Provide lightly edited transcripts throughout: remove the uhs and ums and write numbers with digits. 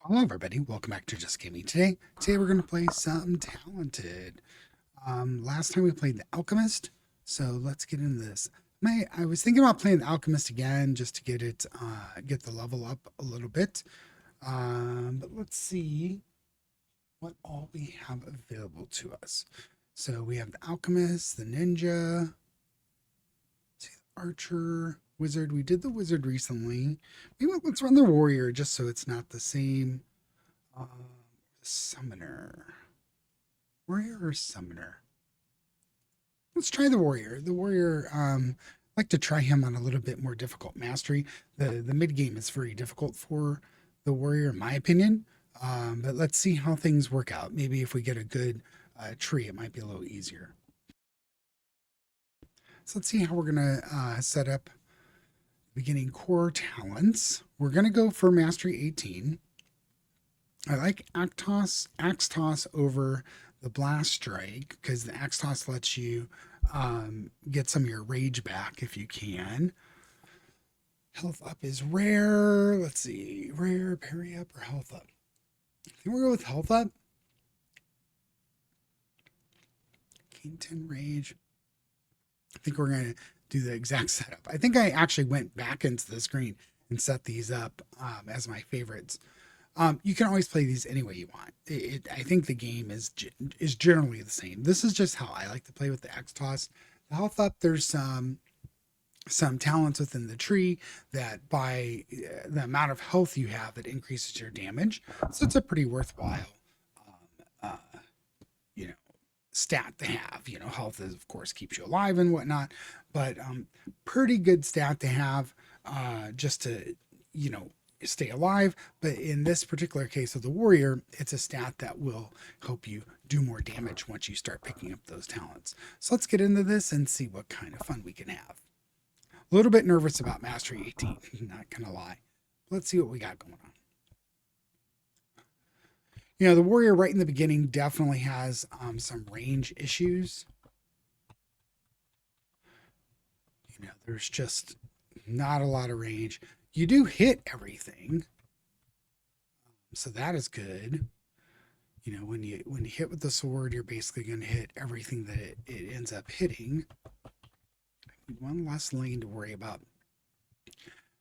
Hello, everybody. Welcome back to Just Gaming. Today we're going to play some Talented. Last time we played the Alchemist, so let's get into this. I was thinking about playing the Alchemist again just to get the level up a little bit. But let's see what all we have available to us. So we have the Alchemist, the Ninja, the Archer, Wizard. We did the Wizard recently. Let's run the Warrior just so it's not the same. Summoner. Warrior or Summoner? Let's try the Warrior. The Warrior, I like to try him on a little bit more difficult mastery. The mid game is very difficult for the Warrior, in my opinion. But let's see how things work out. Maybe if we get a good tree, it might be a little easier. So let's see how we're going to set up beginning core talents. We're going to go for Mastery 18. I like axe toss over the blast strike because the axe toss lets you get some of your rage back if you can. Health up is rare. Let's see, rare, parry up, or health up. I think we'll go with health up. Gain 10 rage. I think we're gonna do the exact setup. I think I actually went back into the screen and set these up as my favorites. You can always play these any way you want. I think the game is generally the same. This is just how I like to play with the X toss. The health up, there's some talents within the tree that by the amount of health you have, it increases your damage. So it's a pretty worthwhile, you know, stat to have. You know, health is of course keeps you alive and whatnot, but pretty good stat to have just to you know stay alive. But in this particular case of the warrior, it's a stat that will help you do more damage once you start picking up those talents. So let's get into this and see what kind of fun we can have. A little bit nervous about Mastery 18, not gonna lie. Let's see what we got going on. You know, the warrior right in the beginning definitely has some range issues. You know, there's just not a lot of range. You do hit everything, so that is good. You know, when you hit with the sword, you're basically going to hit everything that it ends up hitting. One less lane to worry about.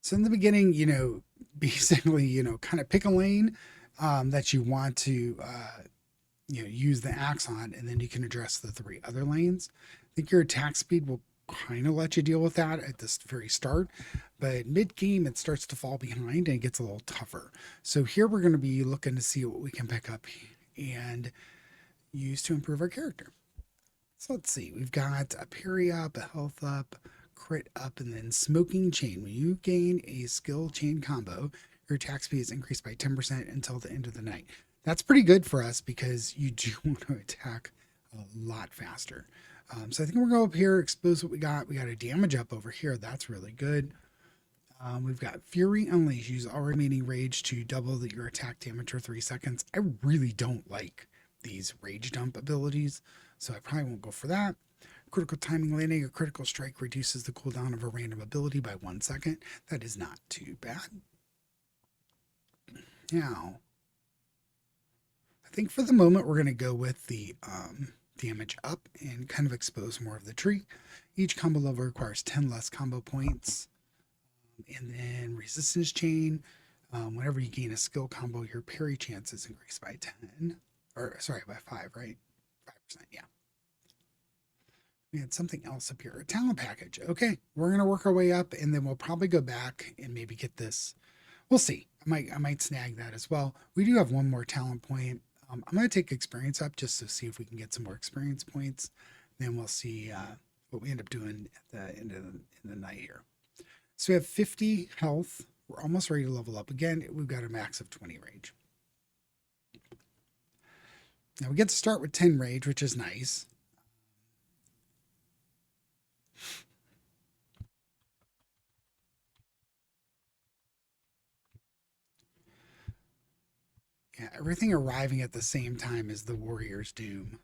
So in the beginning, you know, basically, you know, kind of pick a lane that you want to, use the axe on, and then you can address the three other lanes. I think your attack speed will kind of let you deal with that at this very start, but mid game it starts to fall behind and it gets a little tougher. So here we're going to be looking to see what we can pick up and use to improve our character. So let's see, we've got a parry up, a health up, crit up, and then smoking chain. When you gain a skill chain combo, your attack speed is increased by 10% until the end of the night. That's pretty good for us because you do want to attack a lot faster. So I think we're going to go up here, expose what we got. We got a damage up over here. That's really good. We've got Fury Unleash. Use all remaining rage to double your attack damage for 3 seconds. I really don't like these rage dump abilities, so I probably won't go for that. Critical timing landing. A critical strike reduces the cooldown of a random ability by 1 second. That is not too bad. Now, I think for the moment we're going to go with the damage up and kind of expose more of the tree. Each combo level requires 10 less combo points. And then resistance chain. Whenever you gain a skill combo, your parry chances increase by 10. Or, sorry, by 5, right? 5%, yeah. We had something else up here. A talent package. Okay, we're going to work our way up, and then we'll probably go back and maybe get this. We'll see. I might snag that as well. We do have one more talent point. I'm going to take experience up just to see if we can get some more experience points. Then we'll see what we end up doing at the end of the night here. So we have 50 health. We're almost ready to level up. Again, we've got a max of 20 rage. Now we get to start with 10 rage, which is nice. Yeah, everything arriving at the same time as the warrior's doom.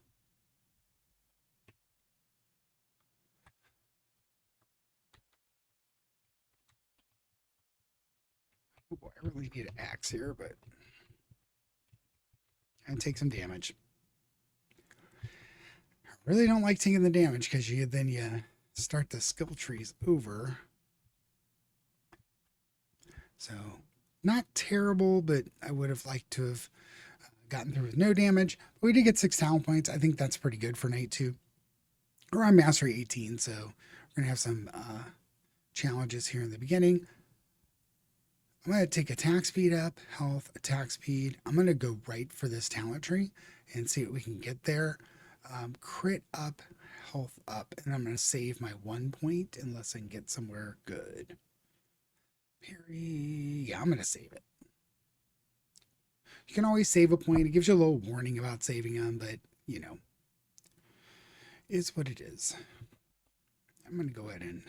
Oh boy, I really need an axe here, but and take some damage. I really don't like taking the damage because you start the skill trees over. So not terrible, but I would have liked to have gotten through with no damage. But we did get 6 talent points. I think that's pretty good for night 2. We're on mastery 18, so we're gonna have some challenges here in the beginning. I'm going to take attack speed up, health, attack speed. I'm going to go right for this talent tree and see what we can get there. Crit up, health up, and I'm going to save my 1 point unless I can get somewhere good. Parry, yeah, I'm going to save it. You can always save a point. It gives you a little warning about saving them, but, you know, is what it is. I'm going to go ahead and...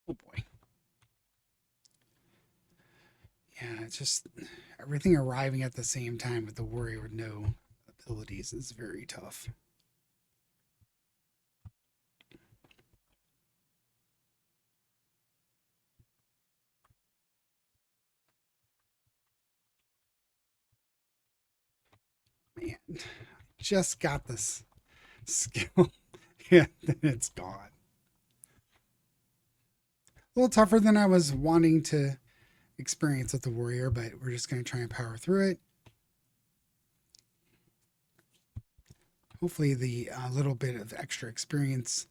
Oh boy. Yeah, it's just everything arriving at the same time with the warrior with no abilities is very tough. Man, just got this skill. Yeah, then it's gone. A little tougher than I was wanting to experience with the warrior, but we're just going to try and power through it. Hopefully the little bit of extra experience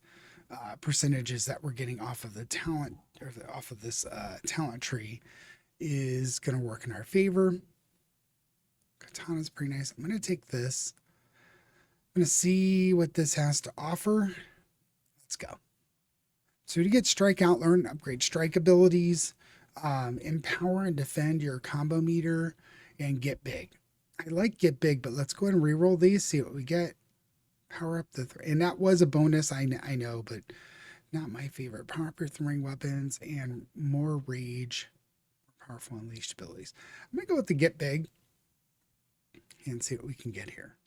percentages that we're getting off of the talent or off of this talent tree is going to work in our favor. Katana's pretty nice. I'm going to take this. I'm going to see what this has to offer. Let's go. So to get strike out, learn upgrade strike abilities, empower and defend your combo meter, and get big. I like get big, but let's go ahead and reroll these, see what we get. Power up the and that was a bonus, I know, but not my favorite. Power up your throwing weapons and more rage, more powerful unleashed abilities. I'm gonna go with the get big and see what we can get here.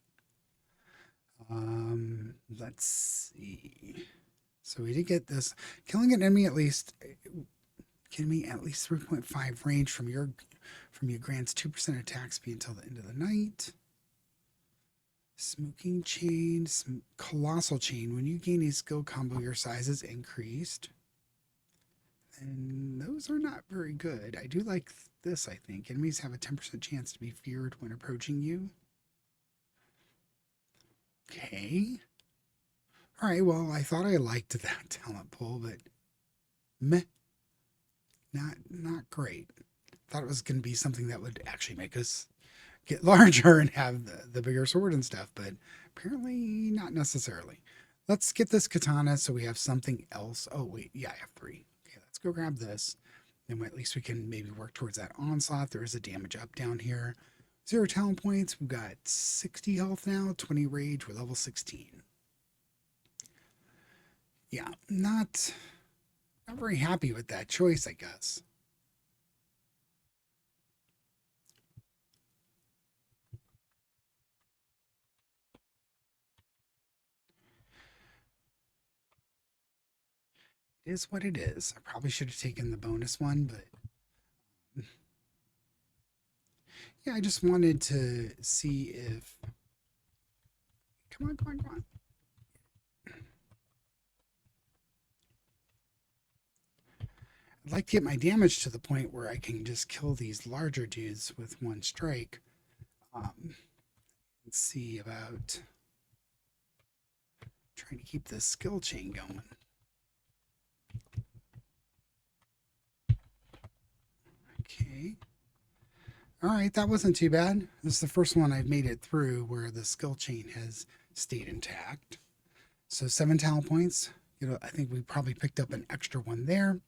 Let's see. So we did get this. Killing an enemy at least, give me at least 3.5 range from you grants 2% attack speed until the end of the night. Smoking chain, colossal chain. When you gain a skill combo, your size is increased. And those are not very good. I do like this, I think. Enemies have a 10% chance to be feared when approaching you. Okay. All right, well, I thought I liked that talent pool, but meh. Not great. Thought it was going to be something that would actually make us get larger and have the bigger sword and stuff, but apparently not necessarily. Let's get this katana so we have something else. Oh, wait. Yeah, I have 3. Okay, let's go grab this. Then at least we can maybe work towards that onslaught. There is a damage up down here. 0 talent points. We've got 60 health now, 20 rage. We're level 16. Yeah, not very happy with that choice, I guess. It is what it is. I probably should have taken the bonus one, but yeah, I just wanted to see if... Come on, come on, come on. I'd like to get my damage to the point where I can just kill these larger dudes with 1 strike. Let's see about trying to keep this skill chain going. Okay. All right, that wasn't too bad. This is the first one I've made it through where the skill chain has stayed intact. So 7 talent points. I think we probably picked up an extra one there.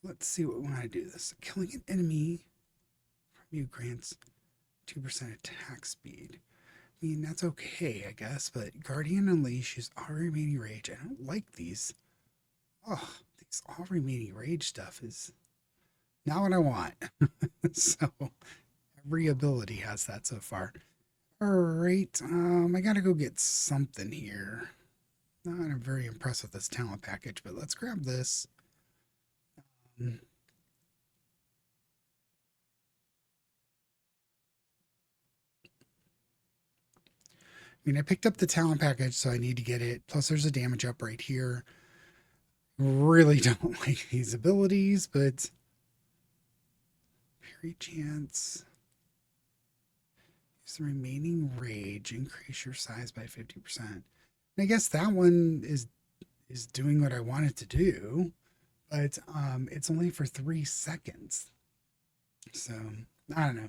Let's see what we want to do. This killing an enemy from you grants 2% attack speed. I mean, that's okay, I guess, but Guardian Unleash is all remaining rage. I don't like these. Oh, these all remaining rage stuff is not what I want. So every ability has that so far. All right, I gotta go get something here. I'm very impressed with this talent package, but let's grab this. I mean, I picked up the talent package, so I need to get it. Plus, there's a damage up right here. Really don't like these abilities, but parry chance. Use the remaining rage. Increase your size by 50%. And I guess that one is doing what I want it to do, but it's only for 3 seconds. So I don't know.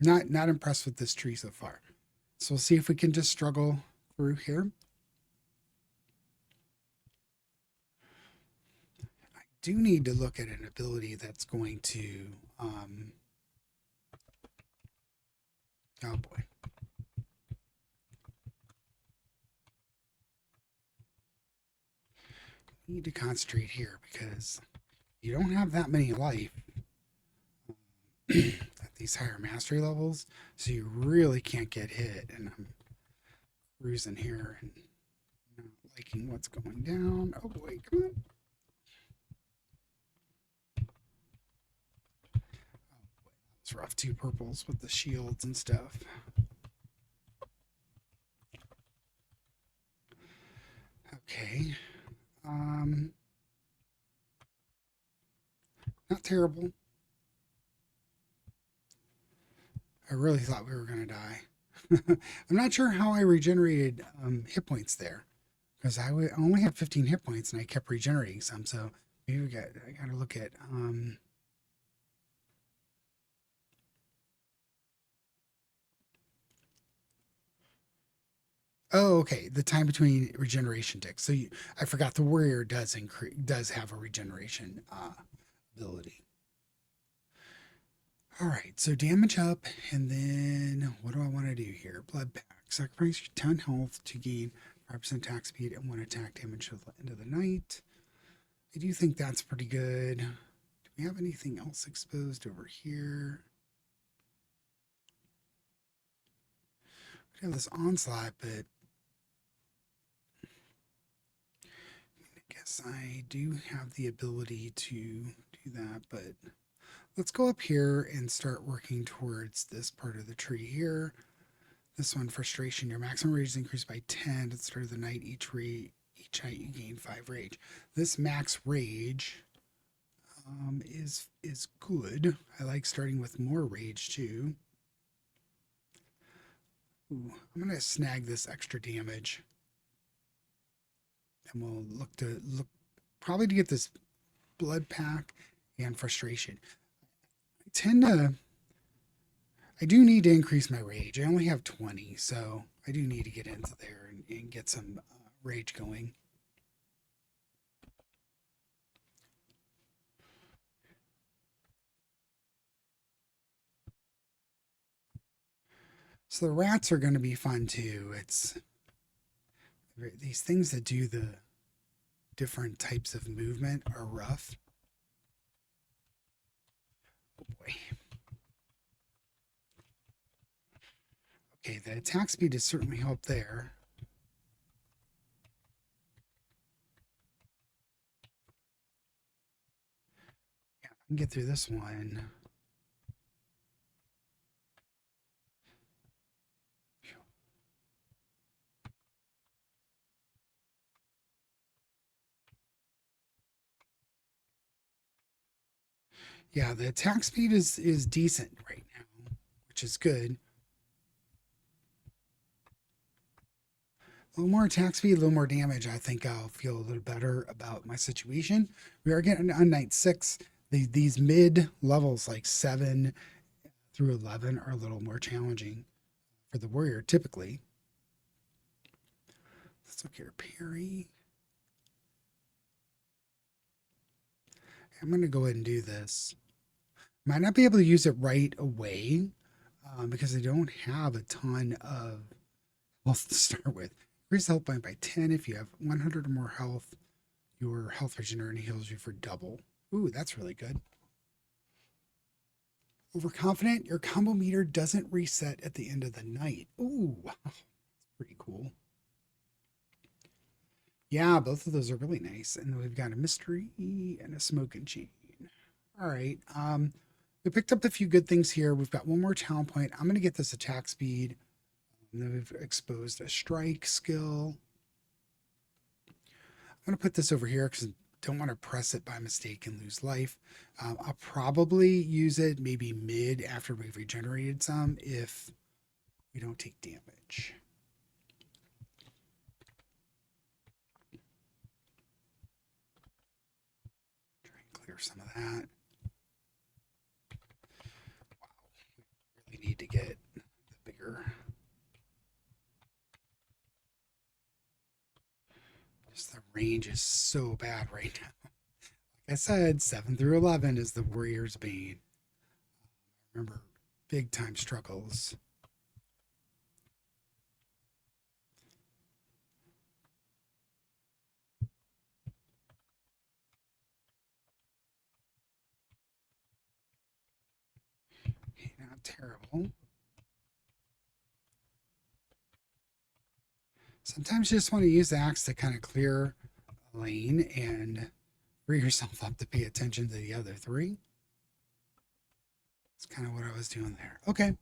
Not impressed with this tree so far. So we'll see if we can just struggle through here. I do need to look at an ability that's going to oh boy. Need to concentrate here because you don't have that many life at these higher mastery levels, so you really can't get hit. And I'm cruising here and not liking what's going down. Oh boy, come on. Oh boy, that was rough. 2 purples with the shields and stuff. Okay. Not terrible. I really thought we were going to die. I'm not sure how I regenerated hit points there because I only had 15 hit points and I kept regenerating some. So maybe I got to look at. Oh, okay. The time between regeneration ticks. So I forgot the warrior does have a regeneration ability. All right, so damage up, and then what do I want to do here? Blood pack. Sacrifice your 10 health to gain 5% attack speed and 1 attack damage till the end of the night. I do think that's pretty good. Do we have anything else exposed over here? We have this onslaught, but I guess I do have the ability to do that, but let's go up here and start working towards this part of the tree here. This one, frustration. Your maximum rage is increased by 10 at the start of the night. Each night you gain 5 rage. This max rage is good. I like starting with more rage too. Ooh, I'm gonna snag this extra damage, and we'll look probably to get this blood pack and frustration. I do need to increase my rage. I only have 20, so I do need to get into there and get some rage going. So the rats are going to be fun too. It's these things that do the different types of movement are rough. Oh boy. Okay, the attack speed has certainly helped there. Yeah, I can get through this one. Yeah, the attack speed is decent right now, which is good. A little more attack speed, a little more damage. I think I'll feel a little better about my situation. We are getting on night 6. These mid levels, like 7 through 11, are a little more challenging for the warrior typically. Let's look here. Parry. I'm going to go ahead and do this. Might not be able to use it right away because I don't have a ton of health to start with. Increase health point by 10 if you have 100 or more health. Your health regeneration heals you for double. Ooh, that's really good. Overconfident, your combo meter doesn't reset at the end of the night. Ooh, wow, that's pretty cool. Yeah, both of those are really nice. And then we've got a mystery and a smoking chain. All right. We picked up a few good things here. We've got one more talent point. I'm going to get this attack speed. And then we've exposed a strike skill. I'm going to put this over here because I don't want to press it by mistake and lose life. I'll probably use it maybe mid after we've regenerated some if we don't take damage. Try and clear some of that. Wow, we really need to get the bigger. Just the range is so bad right now. Like I said, 7 through 11 is the warrior's bane. Remember, big time struggles. Okay, not terrible. Sometimes you just want to use the axe to kind of clear a lane and free yourself up to pay attention to the other three. That's kind of what I was doing there. Okay.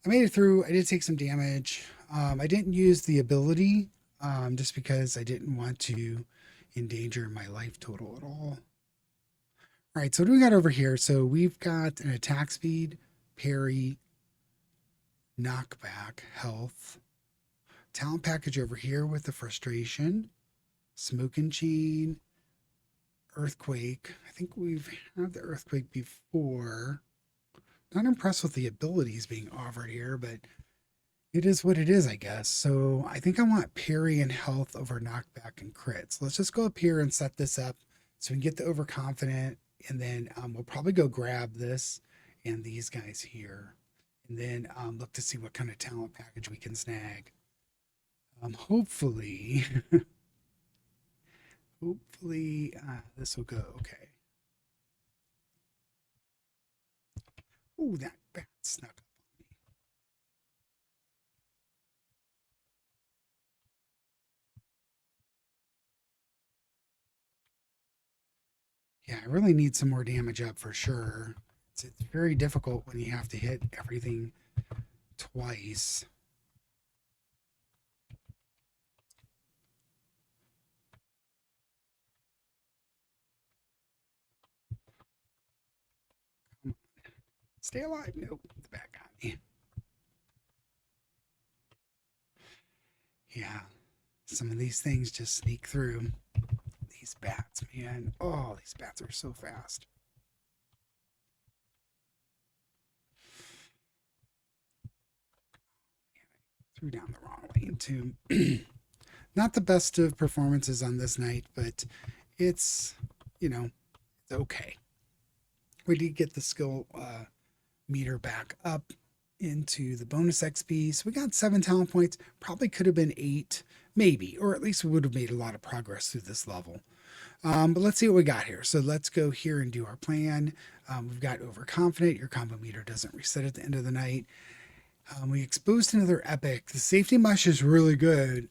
I made it through. I did take some damage. I didn't use the ability just because I didn't want to endanger my life total at all. All right, so what do we got over here? So we've got an attack speed, parry, knockback, health, talent package over here with the frustration, smoking chain, earthquake. I think we've had the earthquake before. Not impressed with the abilities being offered here, but it is what it is, I guess. So I think I want parry and health over knockback and crits. Let's just go up here and set this up so we can get the overconfident, and then we'll probably go grab this and these guys here, and then look to see what kind of talent package we can snag. Hopefully, hopefully this will go okay. Oh, that bat snuck up on me. Yeah, I really need some more damage up for sure. It's very difficult when you have to hit everything twice. Come on. Stay alive. Nope, the bat got me. Yeah, some of these things just sneak through. These bats, man. Oh, these bats are so fast. Threw down the wrong lane, too. Not the best of performances on this night, but it's, it's okay. We did get the skill meter back up into the bonus XP. So we got 7 talent points. Probably could have been 8, maybe, or at least we would have made a lot of progress through this level. But let's see what we got here. So let's go here and do our plan. We've got overconfident. Your combo meter doesn't reset at the end of the night. We exposed another epic. The safety mesh is really good.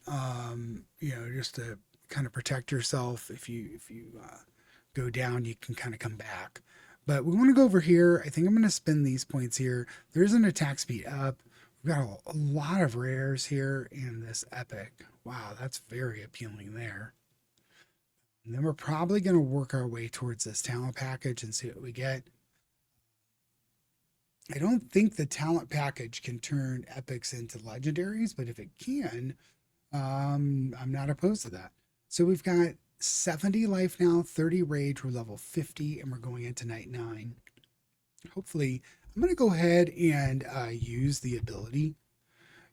Just to kind of protect yourself. If you go down, you can kind of come back. But we want to go over here. I think I'm going to spend these points here. There's an attack speed up. We've got a lot of rares here in this epic. Wow, that's very appealing there. And then we're probably going to work our way towards this talent package and see what we get. I don't think the talent package can turn epics into legendaries, but if it can, I'm not opposed to that. So we've got 70 life now, 30 rage. We're level 50, and we're going into night 9. Hopefully, I'm going to go ahead and use the ability.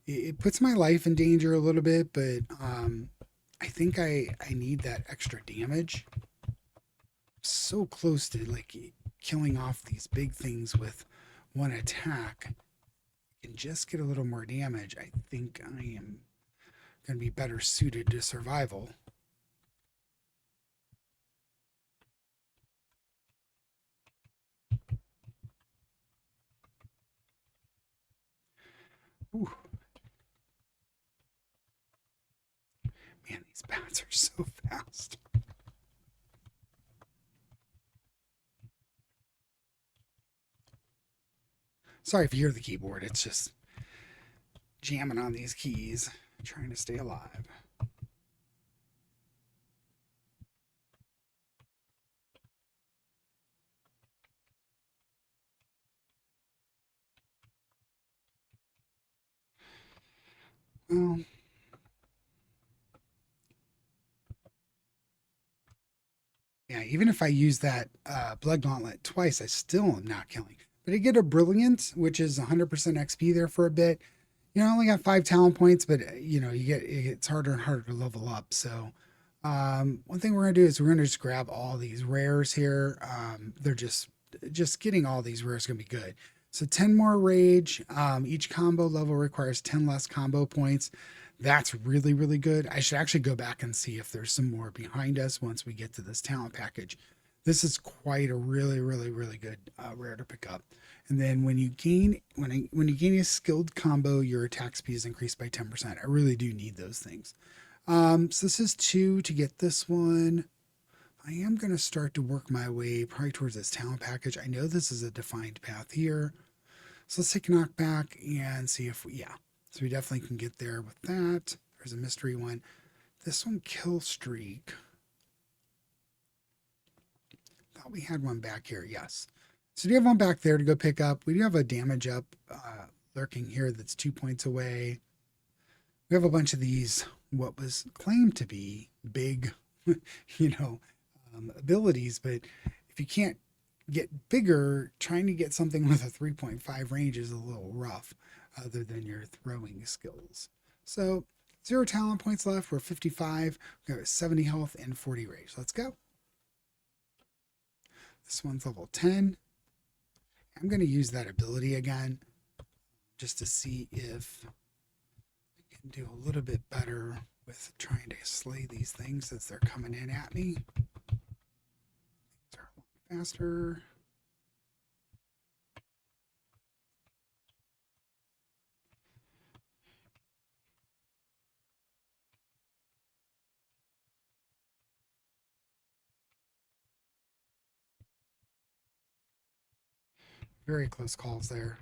It puts my life in danger a little bit, but I think I need that extra damage. I'm so close to like killing off these big things with one attack. I can just get a little more damage. I think I am going to be better suited to survival. Ooh. Man, these bats Sorry if you hear the keyboard. It's just jamming on these keys, trying to stay alive. Well, yeah, even if I use that blood gauntlet twice, I still am not killing. But I get a brilliant, which is 100% XP there for a bit. You know, I only got 5 talent points, but you know, it's harder and harder to level up. So, one thing we're gonna do is we're gonna just grab all these rares here. They're just getting all these rares is gonna be good. So 10 more rage. Each combo level requires 10 less combo points. That's really, really good. I should actually go back and see if there's some more behind us once we get to this talent package. This is quite a really, really, really good rare to pick up. And then when you gain when you gain a skilled combo, your attack speed is increased by 10%. I really do need those things. So this is 2 to get this one. I am going to start to work my way probably towards this talent package. I know this is a defined path here. So let's take a knockback and see if we, yeah. So we definitely can get there with that. There's a mystery one. This one, kill streak. Thought we had one back here. Yes. So do you have one back there to go pick up? We do have a damage up lurking here that's 2 points away. We have a bunch of these, what was claimed to be big, abilities, but if you can't get bigger, trying to get something with a 3.5 range is a little rough, other than your throwing skills. So 0 talent points left. We're 55. We got 70 health and 40 rage. Let's go. This one's level 10. I'm going to use that ability again just to see if I can do a little bit better with trying to slay these things as they're coming in at me. Things are a lot faster. Very close calls there.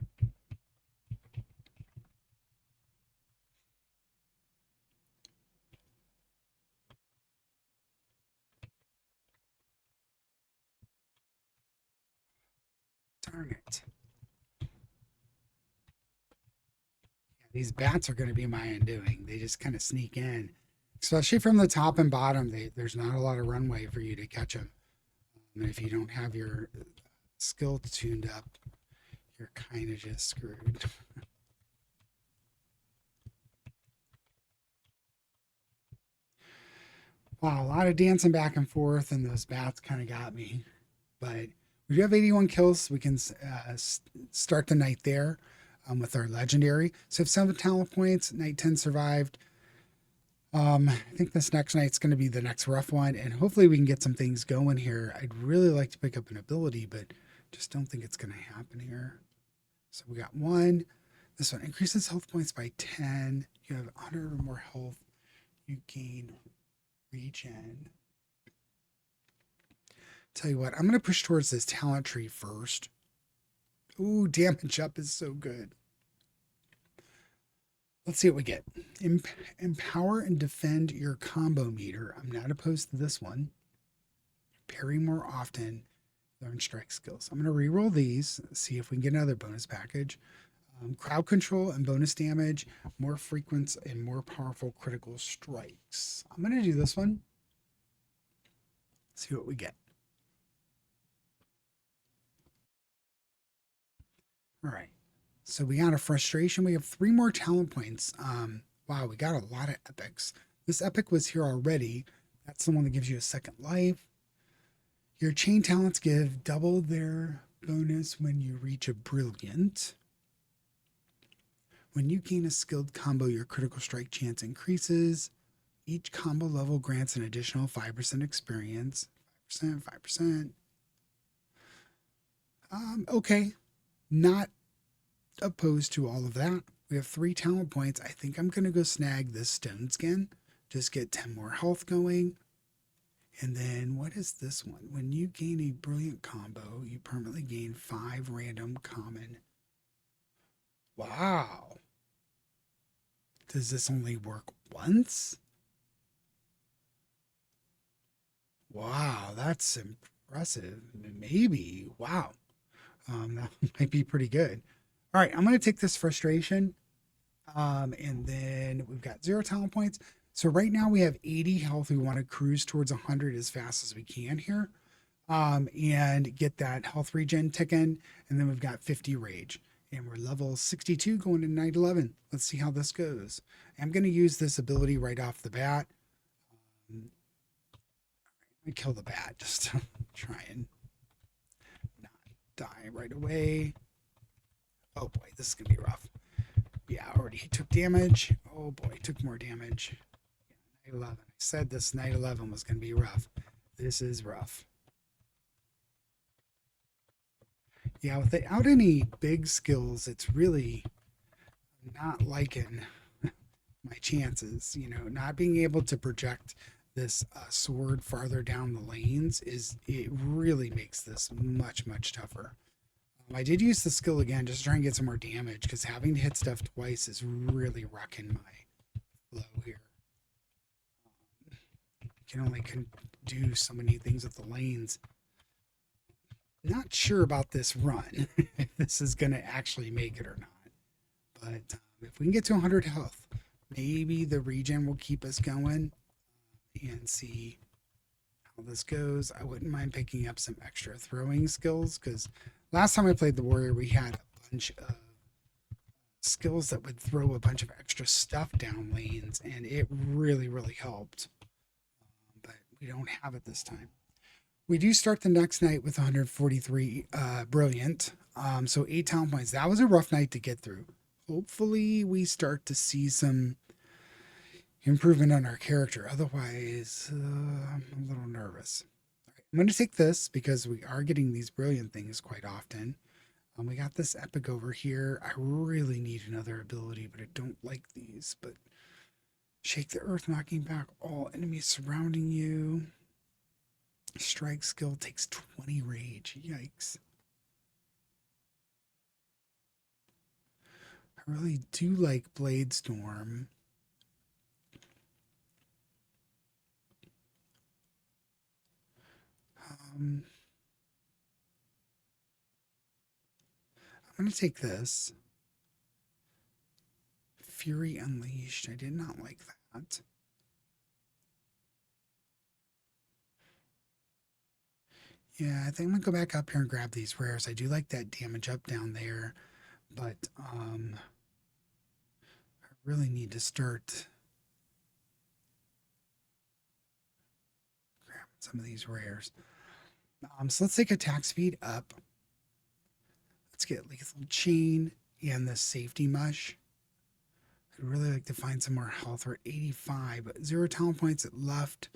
Darn it. Yeah, these bats are going to be my undoing. They just kind of sneak in, especially from the top and bottom. There's not a lot of runway for you to catch them. And if you don't have your skill tuned up, you're kind of just screwed. Wow, a lot of dancing back and forth, and those bats kind of got me. But we do have 81 kills. We can start the night there with our legendary. So if 7 talent points, night 10 survived. I think this next night's going to be the next rough one, and hopefully we can get some things going here. I'd really like to pick up an ability, but just don't think it's going to happen here. So we got one. This one increases health points by 10. You have 100 or more health. You gain regen. Tell you what, I'm going to push towards this talent tree first. Ooh, damage up is so good. Let's see what we get. Empower and defend your combo meter. I'm not opposed to this one. Parry more often. Learn strike skills. I'm going to reroll these, see if we can get another bonus package. Crowd control and bonus damage, more frequent and more powerful critical strikes. I'm going to do this one. See what we get. All right. So we got a frustration. We have 3 more talent points. Wow, we got a lot of epics. This epic was here already. That's the one that gives you a second life. Your chain talents give double their bonus when you reach a brilliant. When you gain a skilled combo, your critical strike chance increases. Each combo level grants an additional 5% experience. 5%, 5%. Okay. Not opposed to all of that. We have 3 talent points. I think I'm going to go snag this stone skin. Just get 10 more health going. And then what is this one? When you gain a brilliant combo, you permanently gain 5 random common Wow. Does this only work once? Wow, that's impressive. Maybe. Wow. That might be pretty good. All right, I'm going to take this frustration. And then we've got 0 talent points. So right now we have 80 health. We want to cruise towards 100 as fast as we can here. And get that health regen ticking. And then we've got 50 rage. And we're level 62 going to night 11. Let's see how this goes. I'm going to use this ability right off the bat. Let me kill the bat just to try and not die right away. Oh boy, this is going to be rough. Yeah, already took damage. Oh boy, took more damage. Yeah, night 11. I said this night 11 was going to be rough. This is rough. Yeah, without any big skills, it's really not liking my chances. You know, not being able to project this sword farther down the lanes it really makes this much tougher. I did use the skill again just to try and get some more damage because having to hit stuff twice is really wrecking my flow here. You can only do so many things with the lanes. Not sure about this run, if this is going to actually make it or not. But if we can get to 100 health, maybe the regen will keep us going and see how this goes. I wouldn't mind picking up some extra throwing skills because last time I played the warrior, we had a bunch of skills that would throw a bunch of extra stuff down lanes, and it really helped. But we don't have it this time. We do start the next night with 143 brilliant. So 8 talent points. That was a rough night to get through. Hopefully we start to see some improvement on our character. Otherwise, I'm a little nervous. All right, I'm going to take this because we are getting these brilliant things quite often. We got this epic over here. I really need another ability, but I don't like these. But shake the earth, knocking back all enemies surrounding you. Strike skill takes 20 rage. Yikes. I really do like Blade Storm. I'm going to take this. Fury Unleashed. I did not like that. Yeah, I think I'm going to go back up here and grab these rares. I do like that damage up down there, but I really need to start grabbing some of these rares. So let's take attack speed up. Let's get lethal chain and the safety mush. I'd really like to find some more health. We're at 85, but 0 talent points at left.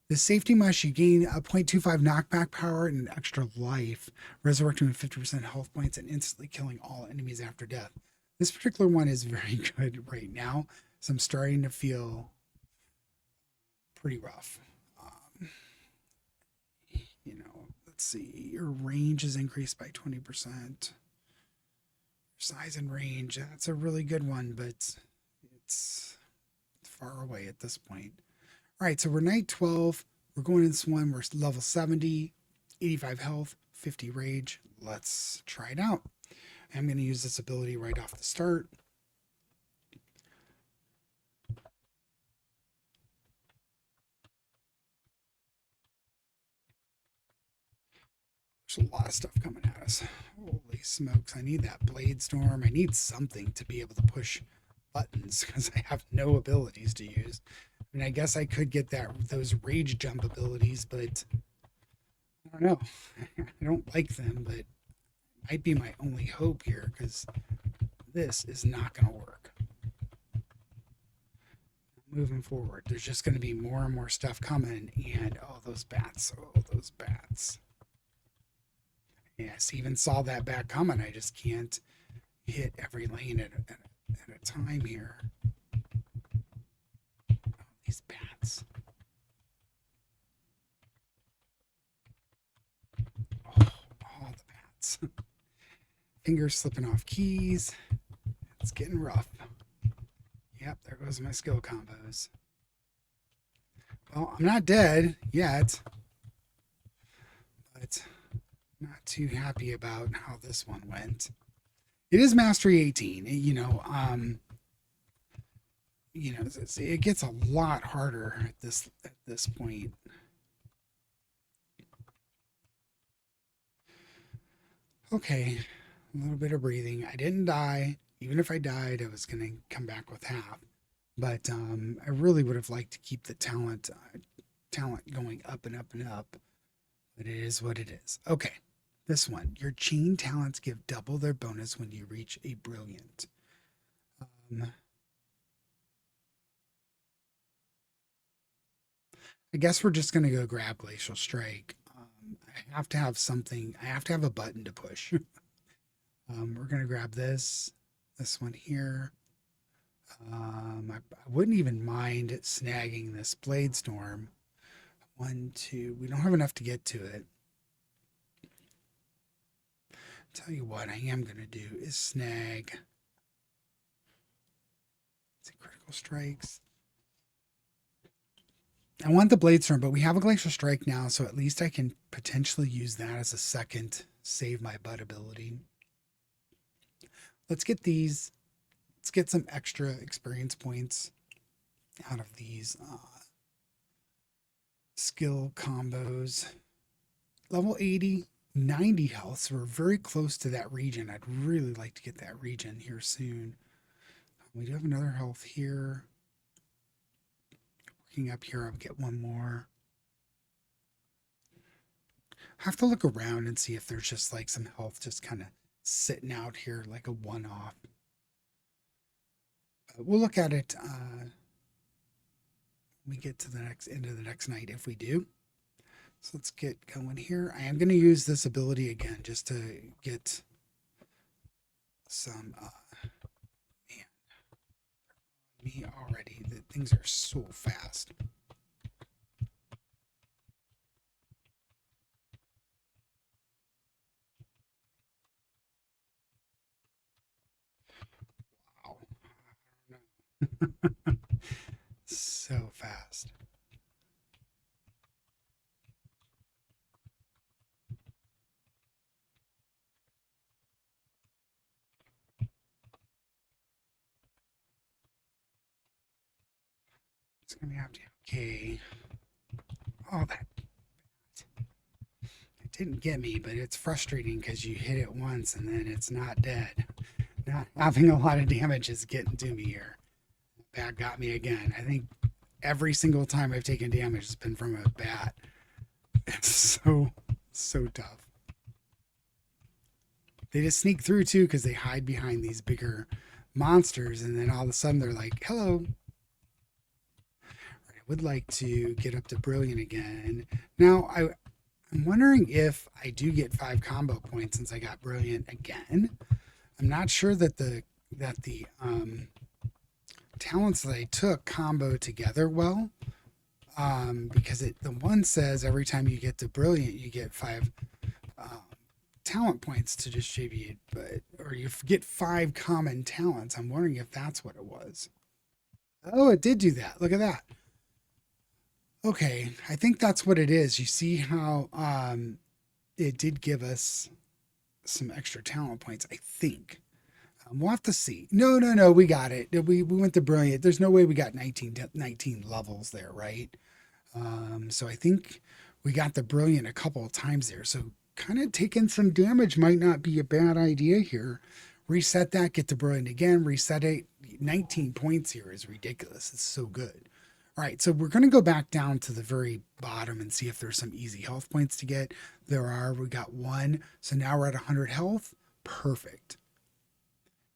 The safety mush, you gain a 0.25 knockback power and an extra life, resurrecting with 50% health points and instantly killing all enemies after death. This particular one is very good right now, so I'm starting to feel pretty rough. Let's see. Your range is increased by 20%. Your size and range, that's a really good one, but it's far away at this point. All right, so we're night 12. We're going in this one. We're level 70, 85 health, 50 rage. Let's try it out. I'm going to use this ability right off the start. There's a lot of stuff coming at us. Holy smokes. I need that Blade Storm. I need something to be able to push buttons because I have no abilities to use. I mean, I guess I could get those rage jump abilities, but I don't know. I don't like them, but it might be my only hope here because this is not going to work. Moving forward, there's just going to be more and more stuff coming, and oh, those bats. Oh, those bats. Yes, even saw that bat coming. I just can't hit every lane at a time here. Oh, these bats. Oh, all the bats. Fingers slipping off keys. It's getting rough. Yep, there goes my skill combos. Well, I'm not dead yet, but not too happy about how this one went. It is mastery 18. It gets a lot harder at this point. Okay, a little bit of breathing. I didn't die. Even if I died, I was going to come back with half. But I really would have liked to keep the talent going up and up and up. But it is what it is. Okay, this one. Your chain talents give double their bonus when you reach a brilliant. I guess we're just going to go grab Glacial Strike. I have to have something. I have to have a button to push. We're going to grab this one here. I wouldn't even mind snagging this Blade Storm. 1, 2. We don't have enough to get to it. Tell you what I am going to do is snag critical strikes. I want the Blade Storm, but we have a Glacial Strike now, so at least I can potentially use that as a second save my butt ability. Let's get these. Let's get some extra experience points out of these skill combos. Level 80, 90 health, so we're very close to that region. I'd really like to get that region here soon. We do have another health here. Working up here, I'll get one more. I have to look around and see if there's just like some health just kind of sitting out here like a one-off. We'll look at it when we get to the end of the next night if we do. So let's get going here. I am going to use this ability again just to get some man, me already. The things are so fast. Wow. I don't know. So fast. It's going to have to, okay. Oh, that it didn't get me, but it's frustrating because you hit it once and then it's not dead. Not having a lot of damage is getting to me here. Bat got me again. I think every single time I've taken damage has been from a bat. It's so tough. They just sneak through too because they hide behind these bigger monsters, and then all of a sudden they're like, hello. I would like to get up to brilliant again. Now I'm wondering if I do get 5 combo points since I got brilliant again. I'm not sure that the talents that I took combo together well, because the one says every time you get to brilliant you get 5 talent points to distribute, or you get 5 common talents. I'm wondering if that's what it was. Oh, it did do that. Look at that. Okay, I think that's what it is. You see how it did give us some extra talent points, I think. We'll have to see. No, we got it. We went to brilliant. There's no way we got 19 levels there, right? So I think we got the brilliant a couple of times there. So kind of taking some damage might not be a bad idea here. Reset that, get the brilliant again, reset it. 19 points here is ridiculous. It's so good. All right, so we're going to go back down to the very bottom and see if there's some easy health points to get. There are. We got 1. So now we're at 100 health. Perfect.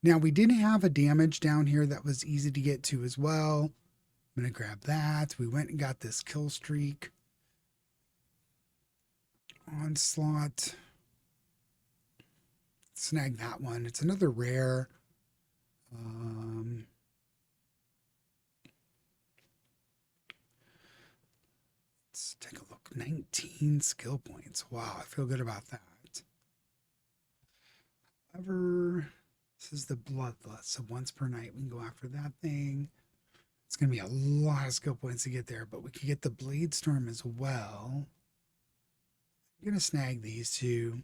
Now, we did have a damage down here that was easy to get to as well. I'm going to grab that. We went and got this kill streak. Onslaught. Snag that one. It's another rare. Let's take a look. 19 skill points. Wow, I feel good about that. However, This is the bloodlust. So once per night, we can go after that thing. It's going to be a lot of skill points to get there, but we could get the Blade Storm as well. I'm going to snag these two.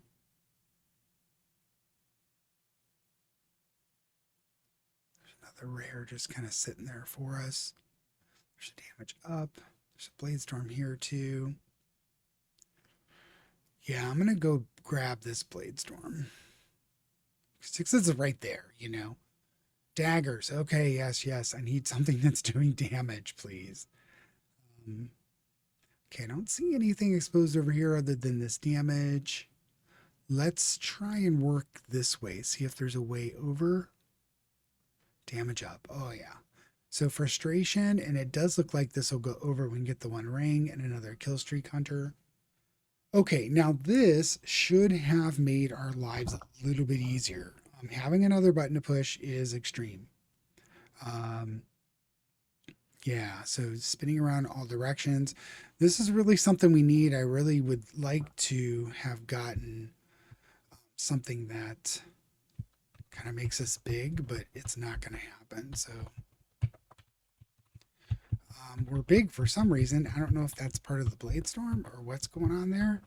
There's another rare just kind of sitting there for us. There's a damage up. There's a Blade Storm here too. Yeah, I'm going to go grab this Blade Storm. 6 is right there, you know. Daggers. Okay, yes. I need something that's doing damage, please. Okay, I don't see anything exposed over here other than this damage. Let's try and work this way. See if there's a way over. Damage up. Oh, yeah. So frustration, and it does look like this will go over. We can get the 1 ring and another kill streak hunter. Okay, now this should have made our lives a little bit easier. Having another button to push is extreme. Yeah, so spinning around all directions. This is really something we need. I really would like to have gotten something that kind of makes us big, but it's not going to happen. So we're big for some reason. I don't know if that's part of the Blade Storm or what's going on there,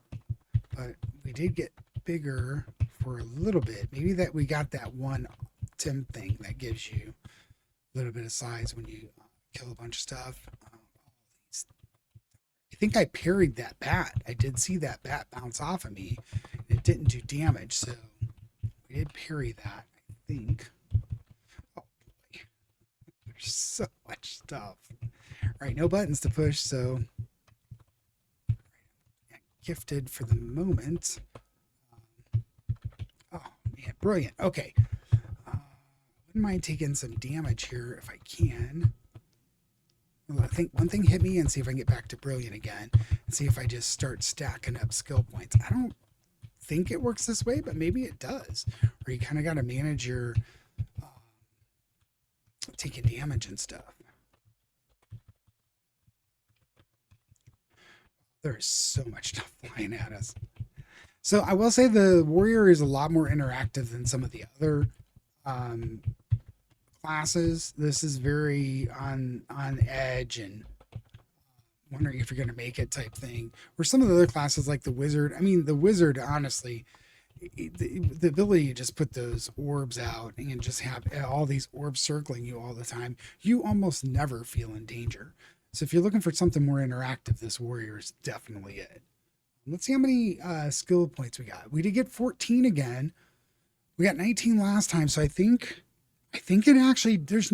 but we did get bigger for a little bit. Maybe that we got that one Tim thing that gives you a little bit of size when you kill a bunch of stuff. I think I parried that bat. I did see that bat bounce off of me. It didn't do damage, so we did parry that, I think. Oh boy. There's so much stuff. All right, no buttons to push, so gifted for the moment. Oh man, brilliant. Okay. Wouldn't mind taking some damage here if I can. Well, I think one thing hit me and see if I can get back to brilliant again and see if I just start stacking up skill points. I don't think it works this way, but maybe it does. Where you kind of got to manage your taking damage and stuff. There's so much stuff flying at us. So I will say the warrior is a lot more interactive than some of the other classes. This is very on edge and wondering if you're going to make it type thing. Where some of the other classes like the wizard, I mean the wizard honestly, the ability to just put those orbs out and just have all these orbs circling you all the time, you almost never feel in danger. So if you're looking for something more interactive, this warrior is definitely it. Let's see how many skill points we got. We did get 14 again. We got 19 last time, so I think it actually does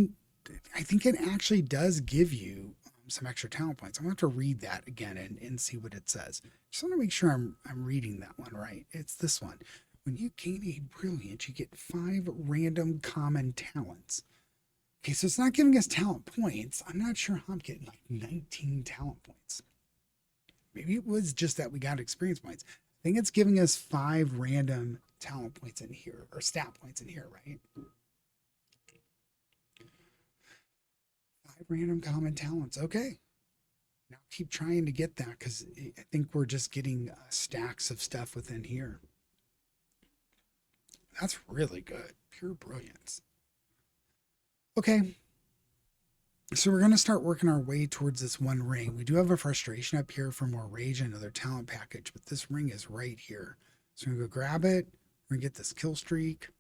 give you some extra talent points. I'm gonna have to read that again and see what it says. Just want to make sure I'm reading that one right. It's this one. When you gain a brilliant, you get 5 random common talents. Okay, so it's not giving us talent points. I'm not sure how I'm getting like 19 talent points. Maybe it was just that we got experience points. I think it's giving us 5 random talent points in here, or stat points in here, right? 5 random common talents. Okay. Now keep trying to get that because I think we're just getting stacks of stuff within here. That's really good. Pure brilliance. Okay. So we're going to start working our way towards this 1 ring. We do have a frustration up here for more rage and another talent package, but this ring is right here. So we're going to go grab it. We're going to get this kill streak.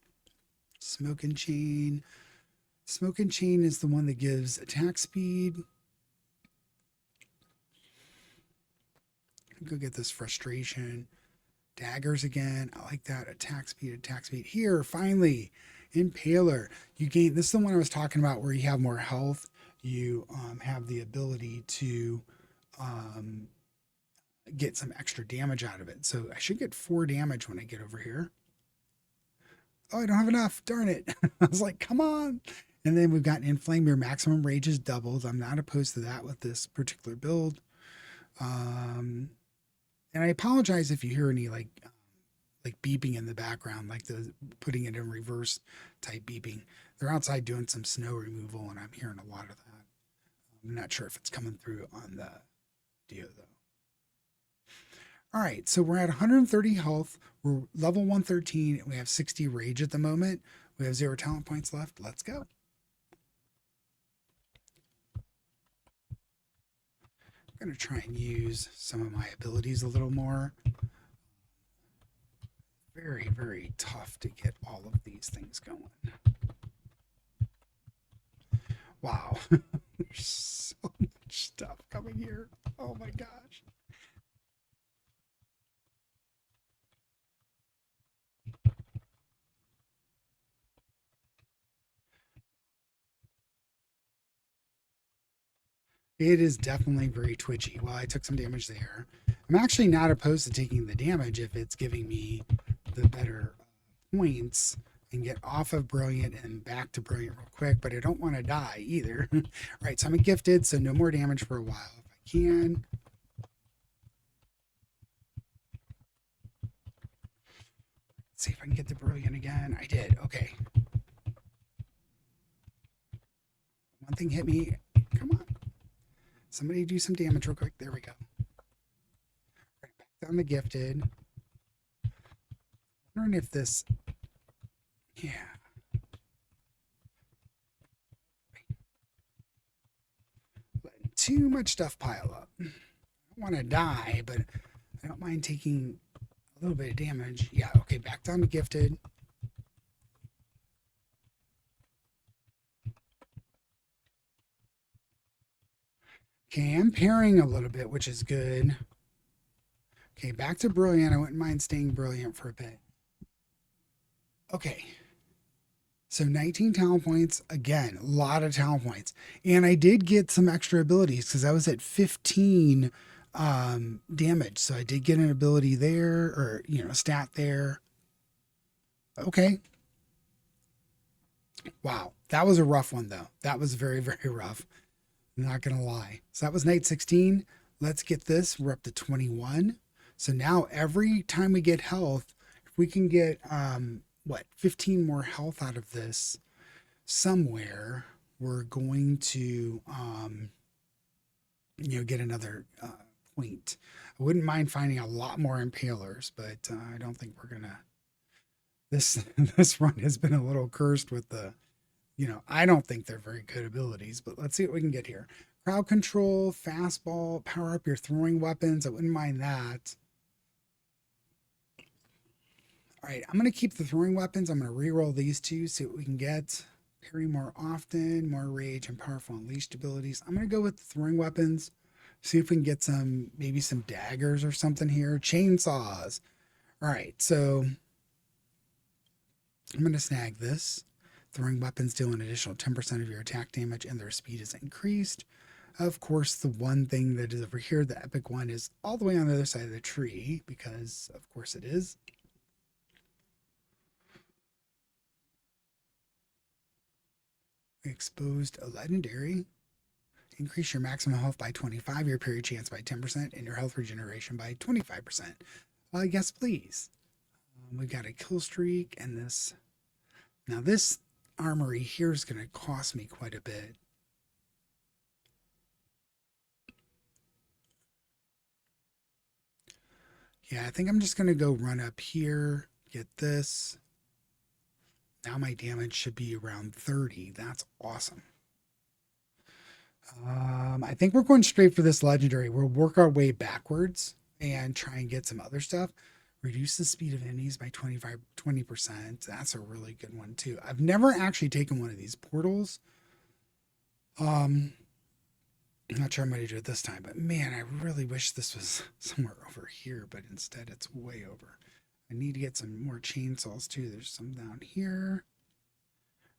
Smoke and chain. Smoke and chain is the one that gives attack speed. Go get this frustration. Daggers again. I like that. Attack speed, attack speed. Here, finally, Impaler. You gain, this is the one I was talking about where you have more health. You have the ability to get some extra damage out of it. So I should get 4 damage when I get over here. Oh, I don't have enough. Darn it. I was like, come on. And then we've got Inflame. Your maximum rage is doubled. I'm not opposed to that with this particular build. And I apologize if you hear any like beeping in the background, like the putting it in reverse type beeping. They're outside doing some snow removal, and I'm hearing a lot of that. I'm not sure if it's coming through on the video though. All right, so we're at 130 health. We're level 113, and we have 60 rage at the moment. We have 0 talent points left. Let's go. I'm going to try and use some of my abilities a little more. Very, very tough to get all of these things going. Wow. There's so much stuff coming here. Oh my gosh. It is definitely very twitchy. Well, I took some damage there. I'm actually not opposed to taking the damage if it's giving me the better points and get off of Brilliant and back to Brilliant real quick, but I don't want to die either. Right, so I'm gifted, so no more damage for a while if I can. Let's see if I can get the Brilliant again. I did. Okay. One thing hit me. Come on. Somebody do some damage real quick. There we go. Right, back down the gifted. Wondering if this... Yeah. Letting too much stuff pile up. I don't want to die, but I don't mind taking a little bit of damage. Yeah, okay, back down to gifted. Okay, I'm parrying a little bit, which is good. Okay, back to Brilliant. I wouldn't mind staying Brilliant for a bit. Okay. So 19 talent points. Again, a lot of talent points. And I did get some extra abilities because I was at 15 damage. So I did get an ability there, or, you know, stat there. Okay. Wow. That was a rough one, though. That was very, very rough. I'm not going to lie. So that was night 16. Let's get this. We're up to 21. So now every time we get health, if we can get, 15 more health out of this somewhere, we're going to, get another point. I wouldn't mind finding a lot more impalers, but I don't think we're going to. This run has been a little cursed with the, I don't think they're very good abilities, but let's see what we can get here. Crowd control, fastball, power up your throwing weapons. I wouldn't mind that. All right, I'm going to keep the throwing weapons. I'm going to reroll these two, see what we can get. Parry more often, more rage, and powerful unleashed abilities. I'm going to go with the throwing weapons. See if we can get maybe some daggers or something here. Chainsaws. All right, so I'm going to snag this. Throwing weapons deal an additional 10% of your attack damage and their speed is increased. Of course, the one thing that is over here, the epic one, is all the way on the other side of the tree, because of course it is. Exposed a legendary. Increase your maximum health by 25, your parry chance by 10%, and your health regeneration by 25%. Yes, please. We've got a kill streak and this. Now this armory here is going to cost me quite a bit. Yeah, I think I'm just going to go run up here, get this. Now my damage should be around 30. That's awesome. I think we're going straight for this legendary. We'll work our way backwards and try and get some other stuff. Reduce the speed of enemies by 20%. That's a really good one too. I've never actually taken one of these portals. I'm not sure I'm going to do it this time, but man, I really wish this was somewhere over here, but instead it's way over. I need to get some more chainsaws too. There's some down here.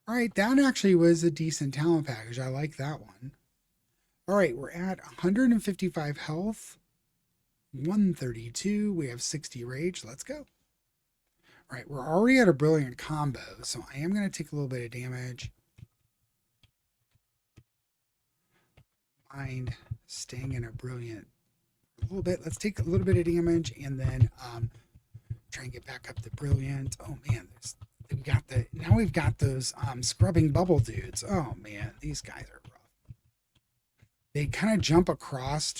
All right, that actually was a decent talent package. I like that one. All right, we're at 155 health, 132. We have 60 rage. Let's go. All right, we're already at a brilliant combo, so I am going to take a little bit of damage. Mind staying in a brilliant a little bit. Let's take a little bit of damage and then try and get back up to brilliant. Oh man, we've got those scrubbing bubble dudes. Oh man, these guys are rough. They kind of jump across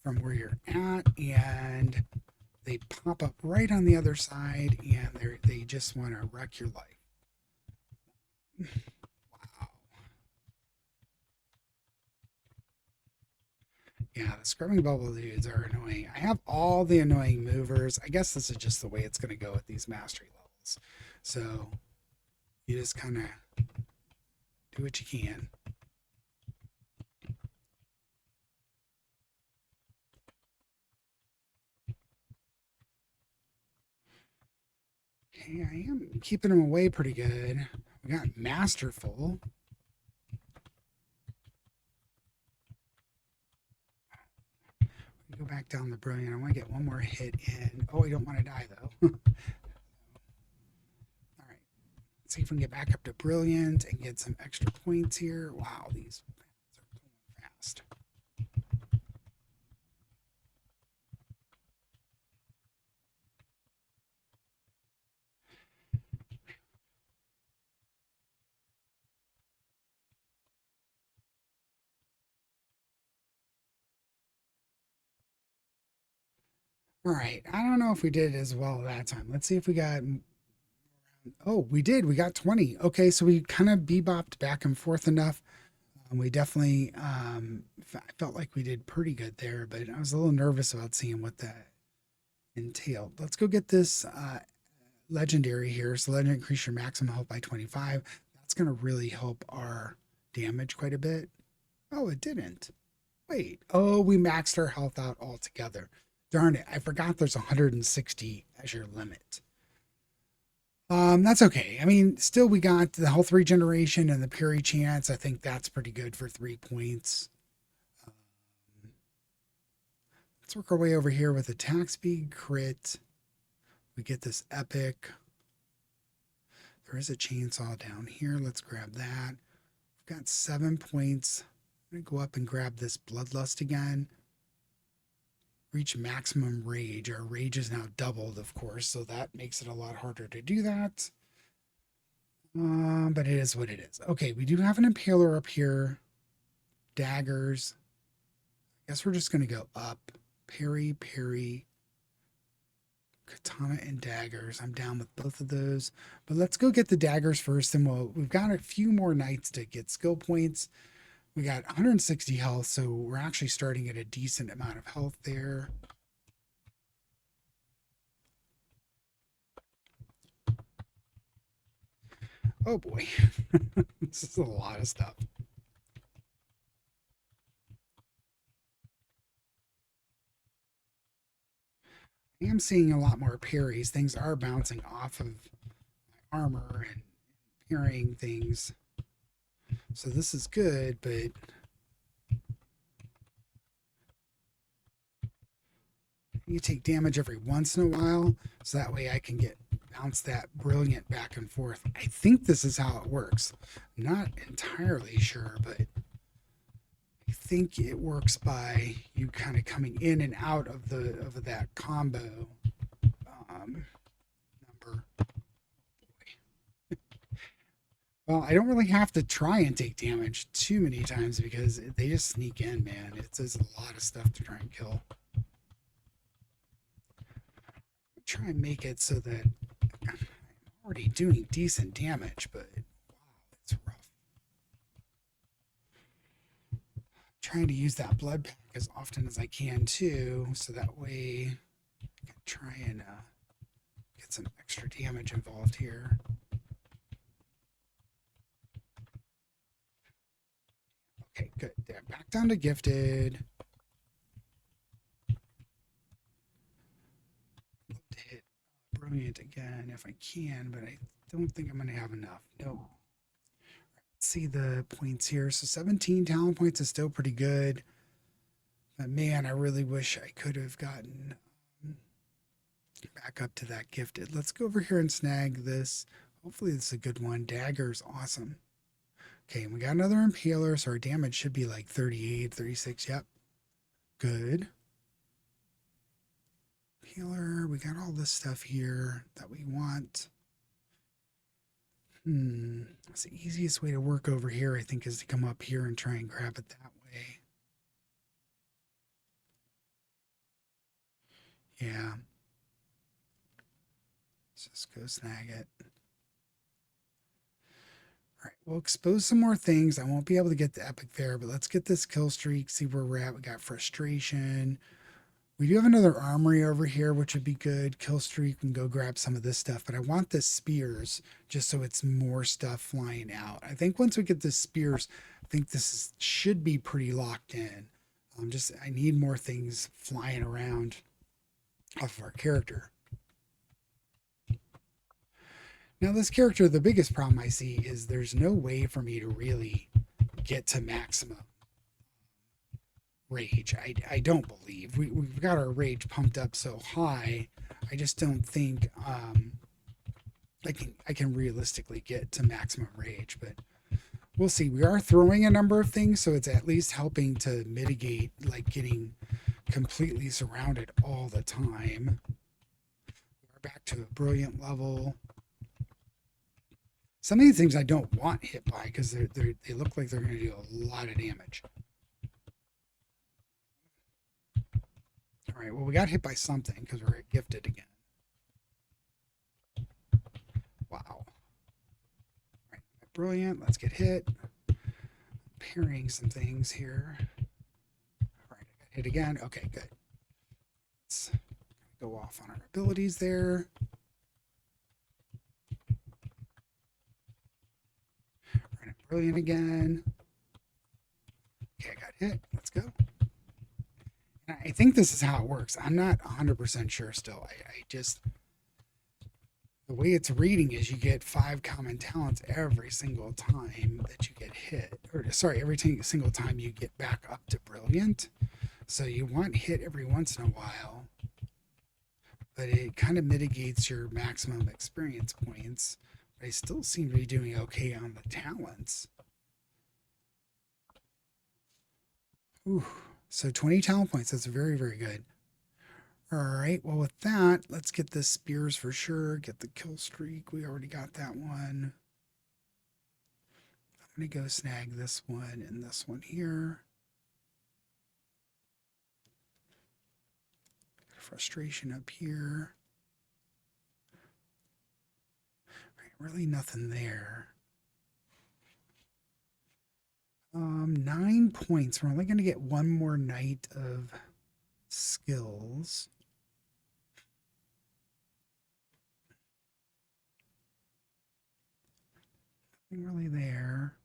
from where you're at and they pop up right on the other side and they just want to wreck your life. Wow. Yeah, the scrubbing bubble dudes are annoying. I have all the annoying movers. I guess this is just the way it's going to go with these mastery levels. So you just kind of do what you can. Okay, I am keeping them away pretty good. We got masterful. Go back down the brilliant. I want to get one more hit in. Oh, I don't want to die though. All right. Let's see if we can get back up to brilliant and get some extra points here. Wow, these are going fast. All right. I don't know if we did as well that time. Let's see if we got. Oh, we did. We got 20. Okay, so we kind of bebopped back and forth enough. We definitely I felt like we did pretty good there, but I was a little nervous about seeing what that entailed. Let's go get this legendary here. So legend increase your maximum health by 25. That's going to really help our damage quite a bit. Oh, it didn't. Wait. Oh, we maxed our health out altogether. Darn it. I forgot there's 160 as your limit. That's okay. I mean, still we got the health regeneration and the Puri chance. I think that's pretty good for 3 points. Um, let's work our way over here with attack speed, crit. We get this epic. There is a chainsaw down here. Let's grab that. We've got 7 points. I'm gonna go up and grab this bloodlust again. Reach maximum rage. Our rage is now doubled, of course, so that makes it a lot harder to do that. But it is what it is. Okay, we do have an impaler up here. Daggers. I guess we're just gonna go up. Parry, parry, katana, and daggers. I'm down with both of those. But let's go get the daggers first, and we've got a few more nights to get skill points. We got 160 health, so we're actually starting at a decent amount of health there. Oh boy, this is a lot of stuff. I am seeing a lot more parries. Things are bouncing off of my armor and parrying things. So this is good, but you take damage every once in a while, so that way I can get bounce that brilliant back and forth. I think this is how it works. I'm not entirely sure, but I think it works by you kind of coming in and out of that combo number. Well, I don't really have to try and take damage too many times because they just sneak in, man. It's a lot of stuff to try and kill. Try and make it so that I'm already doing decent damage, but wow, it's rough. Trying to use that blood pack as often as I can too, so that way I can try and get some extra damage involved here. Okay, good. There, back down to gifted. Love to hit brilliant again if I can, but I don't think I'm going to have enough. No. Let's see the points here. So 17 talent points is still pretty good. But man, I really wish I could have gotten back up to that gifted. Let's go over here and snag this. Hopefully this is a good one. Dagger's awesome. Okay, and we got another impaler, so our damage should be like 38, 36. Yep. Good. Impaler, we got all this stuff here that we want. That's the easiest way to work over here, I think, is to come up here and try and grab it that way. Yeah. Let's just go snag it. right, we'll expose some more things. I won't be able to get the epic there, but let's get this kill streak, see where we're at. We got frustration. We do have another armory over here, which would be good. Kill streak, we can go grab some of this stuff, but I want the spears just so it's more stuff flying out. I think once we get the spears, I think should be pretty locked in. I need more things flying around off of our character. Now, this character, the biggest problem I see is there's no way for me to really get to maximum rage. I don't believe we've got our rage pumped up so high. I just don't think I can realistically get to maximum rage, but we'll see. We are throwing a number of things, so it's at least helping to mitigate like getting completely surrounded all the time. We're back to a brilliant level. Some of these things I don't want hit by because they look like they're going to do a lot of damage. All right, well, we got hit by something because we're gifted again. Wow. All right, brilliant. Let's get hit. Parrying some things here. All right, I got hit again. Okay, good. Let's go off on our abilities there. Brilliant again. Okay, I got hit. Let's go. And I think this is how it works. I'm not 100% sure still. I just, the way it's reading is you get 5 common talents every single time that you get hit. Or sorry, every single time you get back up to brilliant. So you want hit every once in a while. But it kind of mitigates your maximum experience points. I still seem to be doing okay on the talents. Ooh, so 20 talent points. That's very, very good. All right. Well, with that, let's get the spears for sure. Get the kill streak. We already got that one. I'm going to go snag this one and this one here. Frustration up here. Really nothing there. 9 points. We're only going to get one more night of skills. Nothing really there.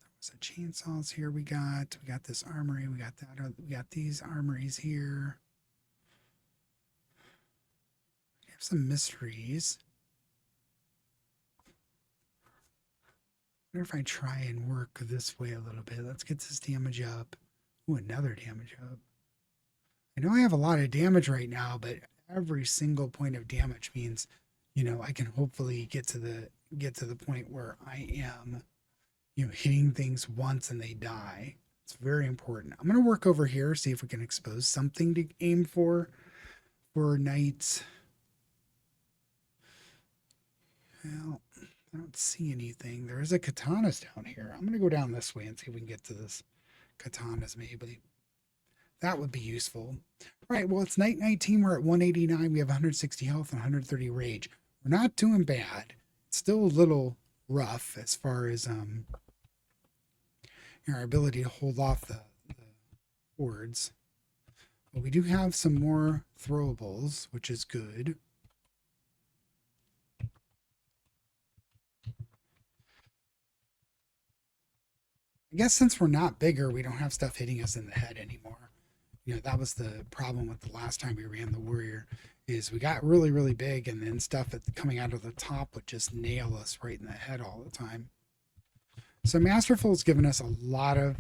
There was a chainsaws here we got. We got this armory. We got that. We got these armories here. We have some mysteries. I wonder if I try and work this way a little bit. Let's get this damage up. Ooh, another damage up. I know I have a lot of damage right now, but every single point of damage means, you know, I can hopefully get to the point where I am, you know, hitting things once and they die. It's very important. I'm going to work over here, see if we can expose something to aim for knights. Well, I don't see anything. There is a katanas down here. I'm going to go down this way and see if we can get to this katanas maybe. That would be useful. All right, well, it's night 19. We're at 189. We have 160 health and 130 rage. We're not doing bad. It's still a little rough as far as our ability to hold off the hordes. But we do have some more throwables, which is good. I guess since we're not bigger, we don't have stuff hitting us in the head anymore. You know, that was the problem with the last time we ran the warrior, is we got really, really big, and then stuff coming out of the top would just nail us right in the head all the time. So Masterful's given us a lot of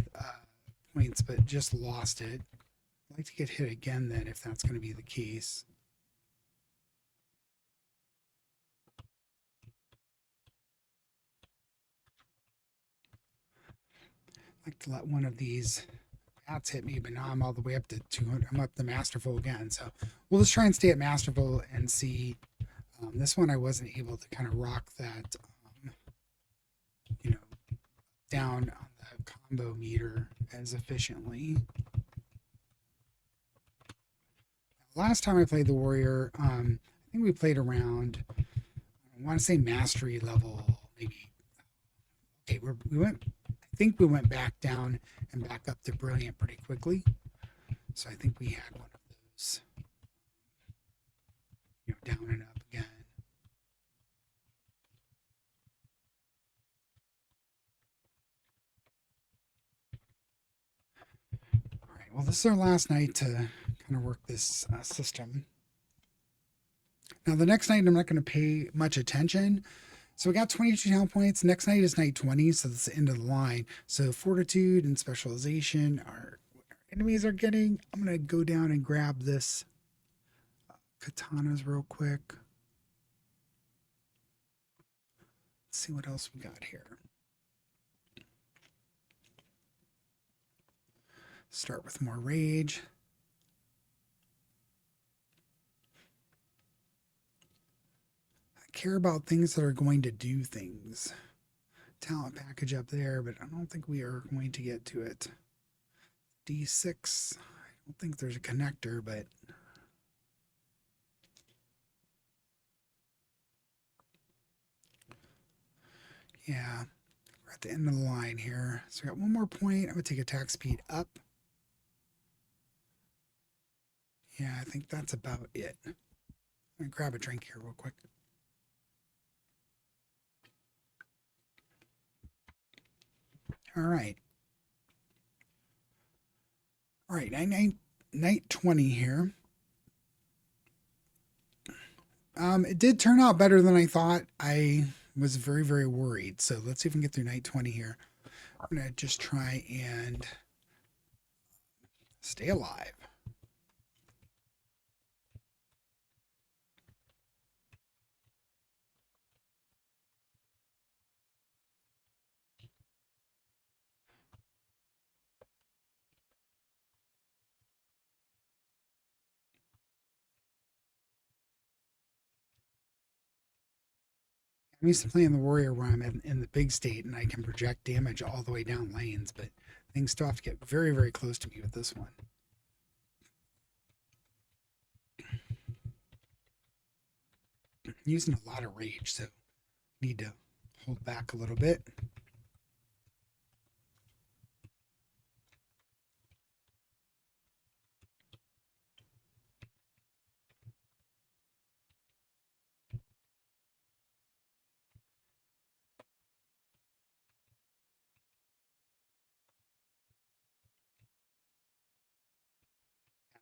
points, but just lost it. I'd like to get hit again then, if that's going to be the case. Like to let one of these bats hit me, but now I'm all the way up to 200. I'm up to Masterful again. So we'll just try and stay at Masterful and see. This one I wasn't able to kind of rock that, you know, down on the combo meter as efficiently. Last time I played the warrior, I think we played around, I want to say mastery level maybe Okay, we went. I think we went back down and back up to brilliant pretty quickly. So I think we had one of those, down and up again. All right. Well, this is our last night to kind of work this system. Now, the next night, I'm not going to pay much attention. So we got 22 talent points. Next night is night 20, so that's the end of the line. So fortitude and specialization are what our enemies are getting. I'm going to go down and grab this katanas real quick. Let's see what else we got here. Start with more rage. Care about things that are going to do things. Talent package up there, but I don't think we are going to get to it. D6. I don't think there's a connector, but yeah, we're at the end of the line here. So we got one more point. I'm going to take attack speed up. Yeah, I think that's about it. I'm going to grab a drink here real quick. All right. All right, night 20 here. It did turn out better than I thought. I was very, very worried. So let's see if we can get through night 20 here. I'm going to just try and stay alive. I'm used to playing the warrior where I'm in the big state and I can project damage all the way down lanes, but things still have to get very, very close to me with this one. I'm using a lot of rage, so need to hold back a little bit.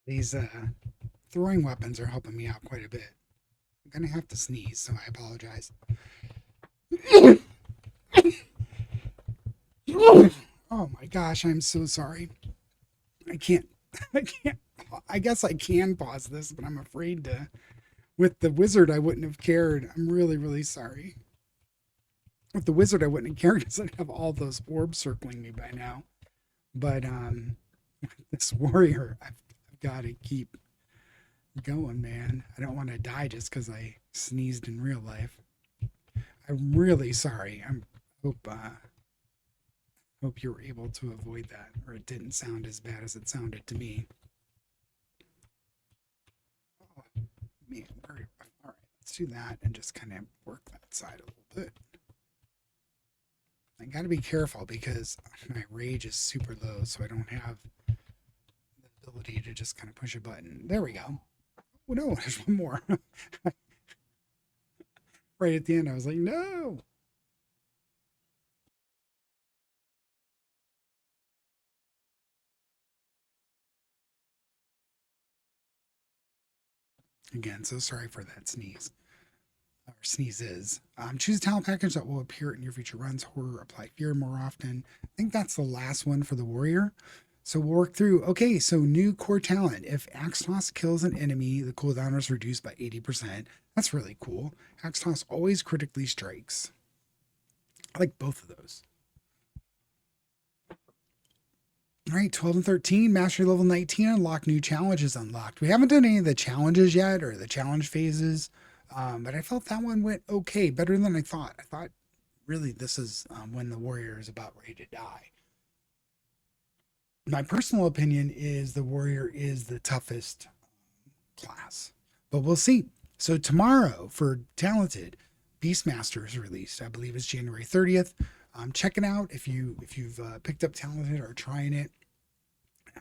These throwing weapons are helping me out quite a bit. I'm going to have to sneeze, so I apologize. Oh my gosh, I'm so sorry. I can't, I guess I can pause this, but I'm afraid to. With the wizard, I wouldn't have cared. I'm really, really sorry. With the wizard, I wouldn't have cared because I'd have all those orbs circling me by now. But this warrior, I've got to keep going, man. I don't want to die just because I sneezed in real life. I'm really sorry. I hope you were able to avoid that, or it didn't sound as bad as it sounded to me. Oh, man, very rough. All right, let's do that and just kind of work that side a little bit. I got to be careful because my rage is super low, so I don't have the ability to just kind of push a button. There we go. Oh no, there's one more. Right at the end, I was like, no. Again, so sorry for that sneeze. Or sneezes. Choose a talent package that will appear in your future runs. Horror, apply fear more often. I think that's the last one for the warrior. So we'll work through. Okay, so new core talent. If Axe Toss kills an enemy, the cooldown is reduced by 80%. That's really cool. Axe Toss always critically strikes. I like both of those. All right, 12 and 13, mastery level 19, unlock new challenges unlocked. We haven't done any of the challenges yet or the challenge phases, but I felt that one went okay, better than I thought. I thought really this is when the warrior is about ready to die. My personal opinion is the warrior is the toughest class, but we'll see. So tomorrow for talented, Beastmaster is released. I believe it's January 30th. check it out if you've picked up Talented or trying it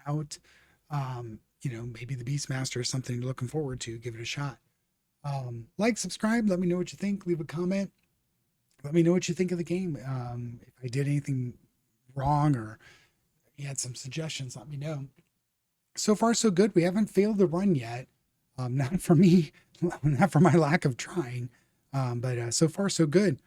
out. Maybe the Beastmaster is something you're looking forward to. Give it a shot. Like, subscribe. Let me know what you think. Leave a comment. Let me know what you think of the game. If I did anything wrong or you had some suggestions, let me know. So far, so good. We haven't failed the run yet. Not for me, not for my lack of trying, but so far, so good.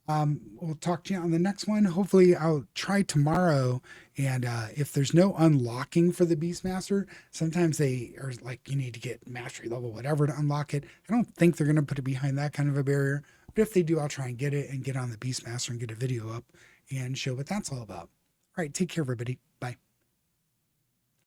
We'll talk to you on the next one. Hopefully, I'll try tomorrow. And if there's no unlocking for the Beastmaster, sometimes they are like, you need to get mastery level, whatever, to unlock it. I don't think they're going to put it behind that kind of a barrier. But if they do, I'll try and get it and get on the Beastmaster and get a video up and show what that's all about. All right, take care, everybody.